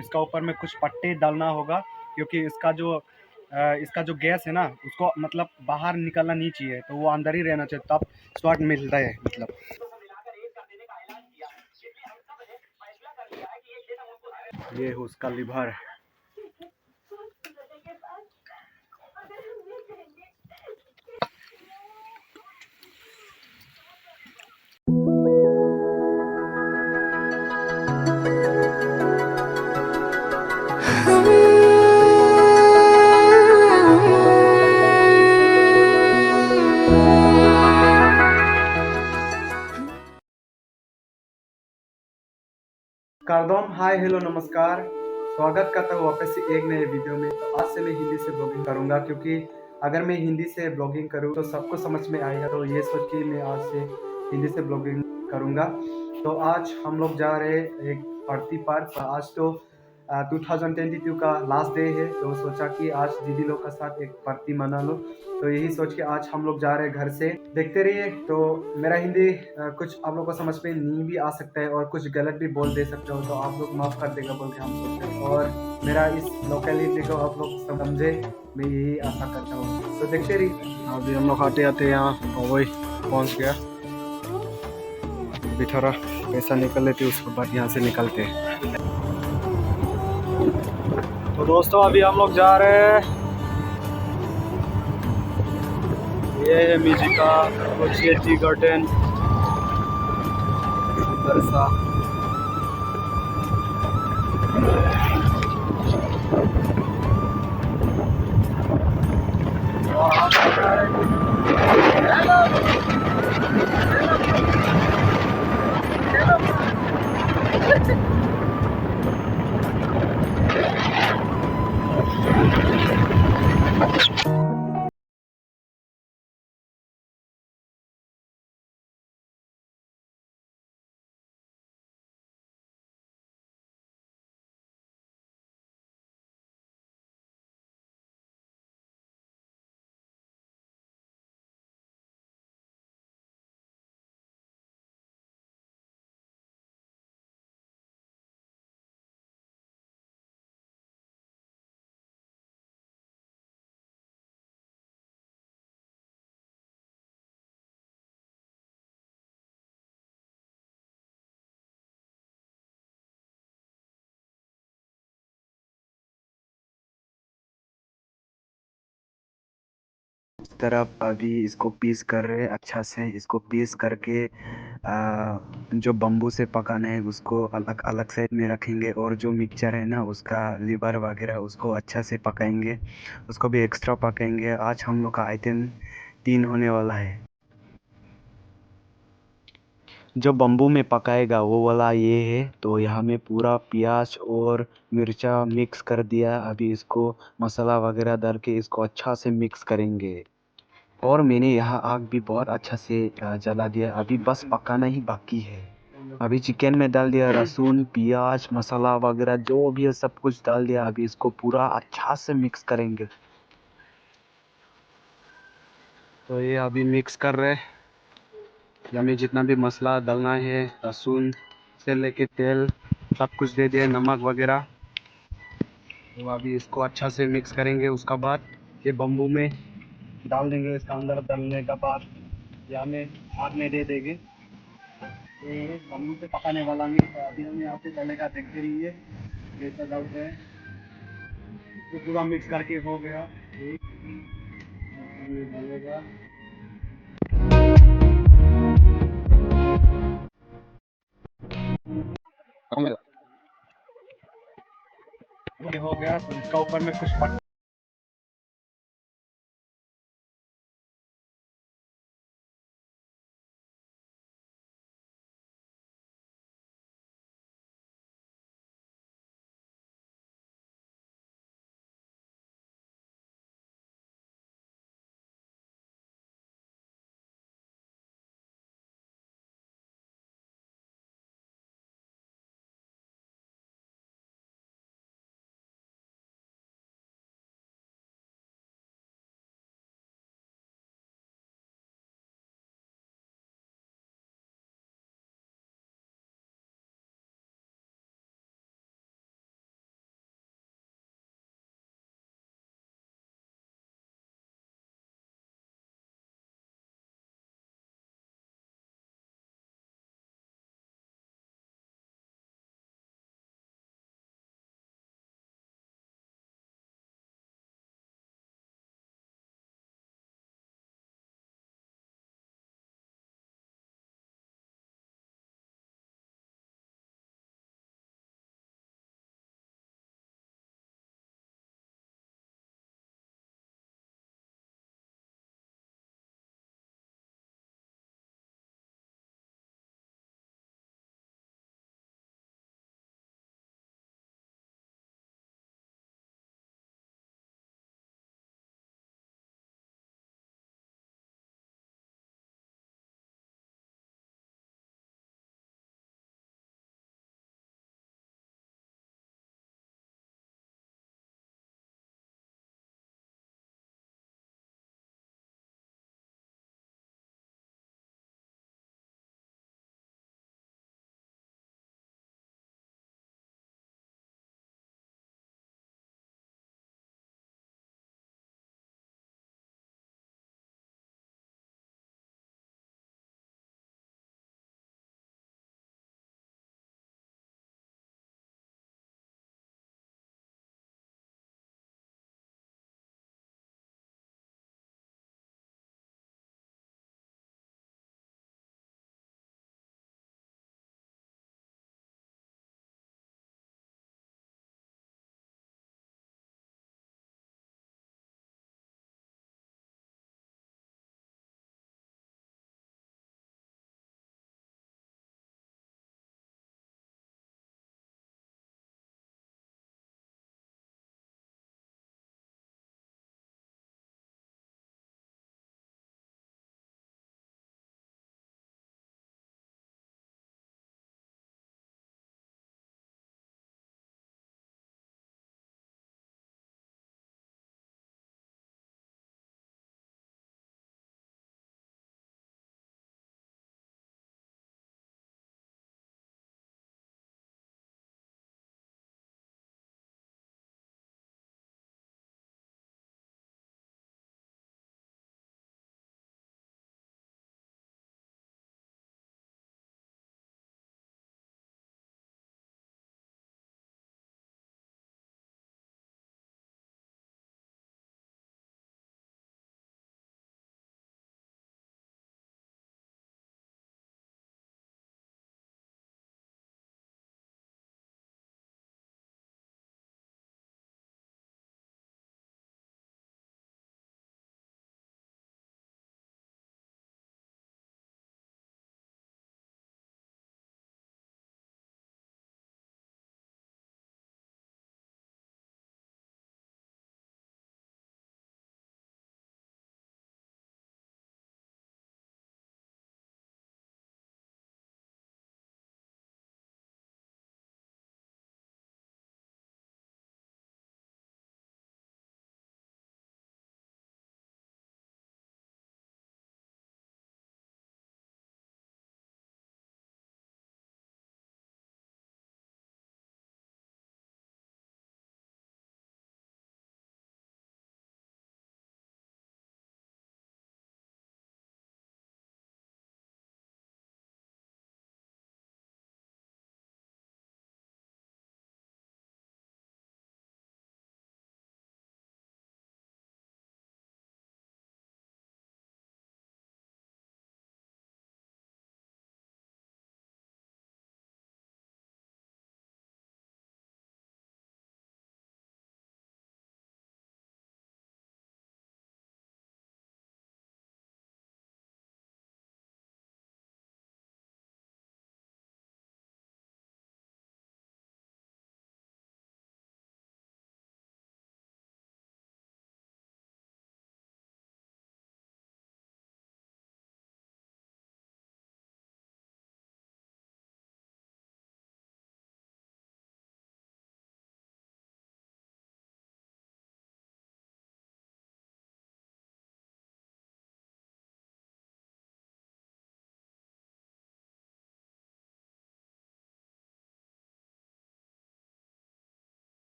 इसका ऊपर में कुछ पट्टे डालना होगा, क्योंकि इसका जो गैस है ना, उसको मतलब बाहर निकलना नहीं चाहिए, तो वो अंदर ही रहना चाहिए, तब स्वाद मिलता है मतलब। ये है उसका लिवर। कारदोम, हाय हेलो नमस्कार। स्वागत करता हूँ वापस से एक नए वीडियो में। तो आज से मैं हिंदी से ब्लॉगिंग करूँगा, क्योंकि अगर मैं हिंदी से ब्लॉगिंग करूँ तो सबको समझ में आएगा, तो ये सोच के मैं आज से हिंदी से ब्लॉगिंग करूँगा। तो आज हम लोग जा रहे हैं एक पार्टी पर। आज तो 2022 का लास्ट डे है, तो सोचा कि आज दीदी लोग का साथ एक पार्टी मना लो। तो यही सोच के आज हम लोग जा रहे हैं घर से। देखते रहिए। तो मेरा हिंदी कुछ आप लोग को समझ में नहीं भी आ सकता है और कुछ गलत भी बोल दे सकते हो, तो आप लोग माफ़ कर देगा बोल के हम सोचते हैं। और मेरा इस लोकेलिटी को आप लोग समझे, मैं यही आशा करता हूँ। तो देखते रहिए। अभी हम लोग आते आते यहाँ वही पहुँच गया। अभी थोड़ा पैसा निकल लेते, उसके बाद यहाँ से निकलते हैं। तो दोस्तों अभी हम लोग जा रहे हैं, ये है म्यूजिका टी गार्डन, सुंदर सा। तरफ अभी इसको पीस कर रहे हैं, अच्छा से इसको पीस करके जो बम्बू से पकाना है उसको अलग अलग साइड में रखेंगे, और जो मिक्सचर है ना उसका लीवर वगैरह उसको अच्छा से पकाएंगे, उसको भी एक्स्ट्रा पकाएंगे। आज हम लोग का आइटम 3 होने वाला है। जो बम्बू में पकाएगा वो वाला ये है। तो यहाँ में पूरा प्याज और मिर्चा मिक्स कर दिया। अभी इसको मसाला वगैरह डाल के इसको अच्छा से मिक्स करेंगे, और मैंने यहाँ आग भी बहुत अच्छा से जला दिया। अभी बस पकाना ही बाकी है। अभी चिकन में डाल दिया लहसुन प्याज मसाला वगैरह जो भी है सब कुछ डाल दिया। अभी इसको पूरा अच्छा से मिक्स करेंगे। तो ये अभी मिक्स कर रहे हैं। हमें जितना भी मसाला डालना है, लहसुन से लेके तेल सब कुछ दे दिया, नमक वगैरह। तो अभी इसको अच्छा से मिक्स करेंगे। उसका बाद ये बम्बू में डाल देंगे। इसका अंदर डालने का बाद ये हमें आग में दे देंगे। ये बम्बू पे पकाने वाला नहीं। तो अभी हम यहाँ पे डलेगा, देखते रहिए जैसा डालते हैं। तो पूरा मिक्स करके हो गया। डलेगा ये हो गया। तो इसका ऊपर में कुछ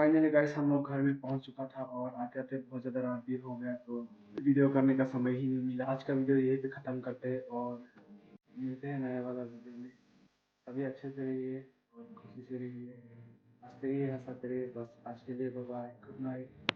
फाइनली गाइस हम लोग घर में पहुंच चुका था और आते आते बहुत ज़्यादा रात भी हो गया, तो वीडियो करने का समय ही नहीं मिला। आज का वीडियो यहीं पे ख़त्म करते हैं और मिलते हैं नए वाला वीडियो में। सभी अच्छे से रहिए और खुशी से रहिए, हंसते रहिए, हंसाते रहिए। बस आज के लिए बाय बाय, गुड नाइट।